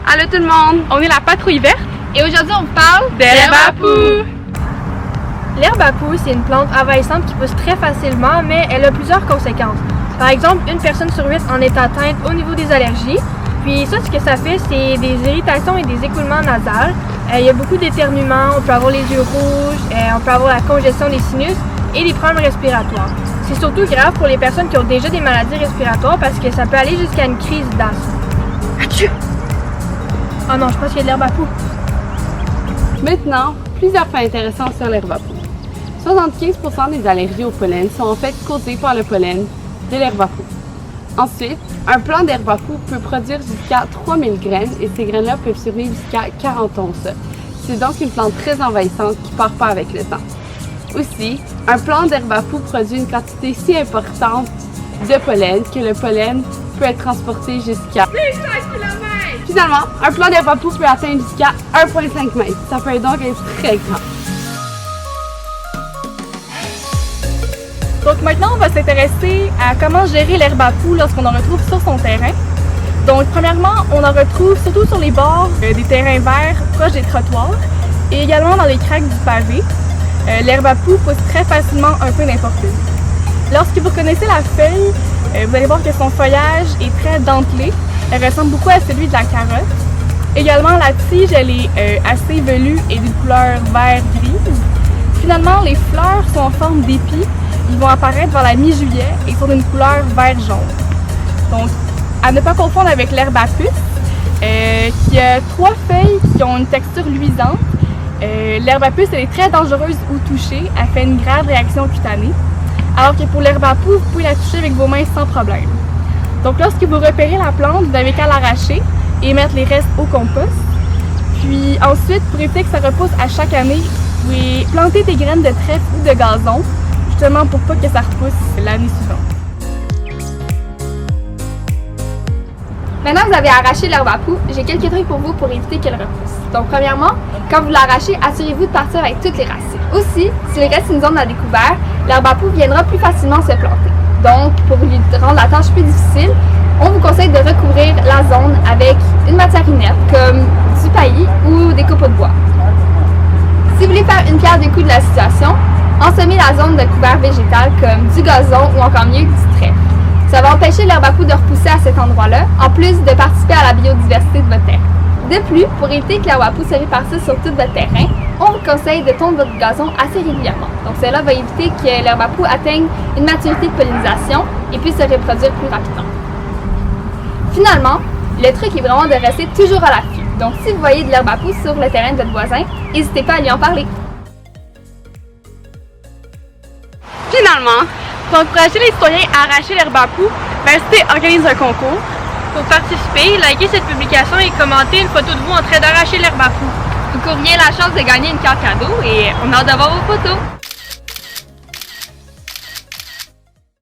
Allô tout le monde, on est la Patrouille Verte et aujourd'hui on parle d'herbe à poux. L'herbe à poux, c'est une plante envahissante qui pousse très facilement, mais elle a plusieurs conséquences. Par exemple, une personne sur 8 en est atteinte au niveau des allergies. Puis ça, ce que ça fait, c'est des irritations et des écoulements nasales. Il y a beaucoup d'éternuements, on peut avoir les yeux rouges, on peut avoir la congestion des sinus et des problèmes respiratoires. C'est surtout grave pour les personnes qui ont déjà des maladies respiratoires parce que ça peut aller jusqu'à une crise d'asthme. Atchou! Oh non, je pense qu'il y a de l'herbe à poux. Maintenant, plusieurs faits intéressants sur l'herbe à poux. 75% des allergies au pollen sont en fait causées par le pollen de l'herbe à poux. Ensuite, un plant d'herbe à poux peut produire jusqu'à 3000 graines et ces graines-là peuvent survivre jusqu'à 40 ans au sol. C'est donc une plante très envahissante qui ne part pas avec le temps. Aussi, un plant d'herbe à poux produit une quantité si importante de pollen que le pollen peut être transporté jusqu'à 5 km. Finalement, un plant d'herbe à poux peut atteindre jusqu'à 1,5 m. Ça peut donc être très grand. Donc maintenant, on va s'intéresser à comment gérer l'herbe à poux lorsqu'on en retrouve sur son terrain. Donc premièrement, on en retrouve surtout sur les bords des terrains verts proches des trottoirs et également dans les craques du pavé. L'herbe à poux pousse très facilement un peu n'importe où. Lorsque vous connaissez la feuille, vous allez voir que son feuillage est très dentelé. Elle ressemble beaucoup à celui de la carotte. Également, la tige, elle est assez velue et d'une couleur vert-grise. Finalement, les fleurs sont en forme d'épi. Ils vont apparaître vers la mi-juillet et sont d'une couleur vert-jaune. Donc, à ne pas confondre avec l'herbe à puce, qui a 3 feuilles qui ont une texture luisante. L'herbe à puce, elle est très dangereuse où touchée. Elle fait une grave réaction cutanée. Alors que pour l'herbe à poux, vous pouvez la toucher avec vos mains sans problème. Donc, lorsque vous repérez la plante, vous n'avez qu'à l'arracher et mettre les restes au compost. Puis ensuite, pour éviter que ça repousse à chaque année, vous pouvez planter des graines de trèfle ou de gazon, justement pour pas que ça repousse l'année suivante. Maintenant que vous avez arraché l'herbe à poux, j'ai quelques trucs pour vous pour éviter qu'elle repousse. Donc premièrement, quand vous l'arrachez, assurez-vous de partir avec toutes les racines. Aussi, s'il reste une zone à découvert, l'herbe à poux viendra plus facilement se planter. Donc, pour lui rendre la tâche plus difficile, on vous conseille de recouvrir la zone avec une matière inerte comme du paillis ou des copeaux de bois. Si vous voulez faire une pierre deux coups de la situation, ensemez la zone de couvert végétal comme du gazon ou encore mieux du trèfle. Ça va empêcher l'herbe à poux de repousser à cet endroit-là, en plus de participer à la biodiversité de votre terrain. De plus, pour éviter que l'herbe à poux se répartisse sur tout votre terrain, on vous conseille de tondre votre gazon assez régulièrement. Donc cela va éviter que l'herbe à poux atteigne une maturité de pollinisation et puisse se reproduire plus rapidement. Finalement, le truc est vraiment de rester toujours à l'affût. Donc si vous voyez de l'herbe à poux sur le terrain de votre voisin, n'hésitez pas à lui en parler. Finalement, pour encourager les citoyens à arracher l'herbe à poux, Cité organise un concours. Pour participer, likez cette publication et commentez une photo de vous en train d'arracher l'herbe à poux. Vous courriez la chance de gagner une carte cadeau et on a hâte d'avoir vos photos.